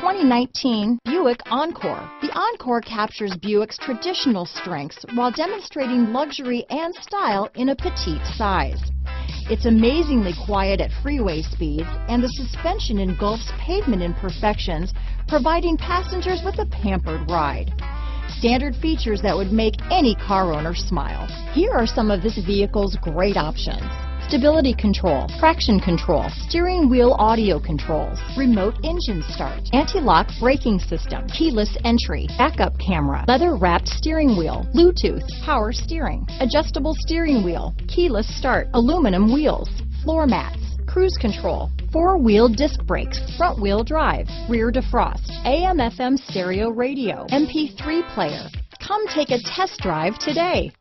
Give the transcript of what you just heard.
2019 Buick Encore. The Encore captures Buick's traditional strengths while demonstrating luxury and style in a petite size. It's amazingly quiet at freeway speeds, and the suspension engulfs pavement imperfections, providing passengers with a pampered ride. Standard features that would make any car owner smile. Here are some of this vehicle's great options: stability control, traction control, steering wheel audio controls, remote engine start, anti-lock braking system, keyless entry, backup camera, leather-wrapped steering wheel, Bluetooth, power steering, adjustable steering wheel, keyless start, aluminum wheels, floor mats, cruise control, four-wheel disc brakes, front-wheel drive, rear defrost, AM/FM stereo radio, MP3 player. Come take a test drive today.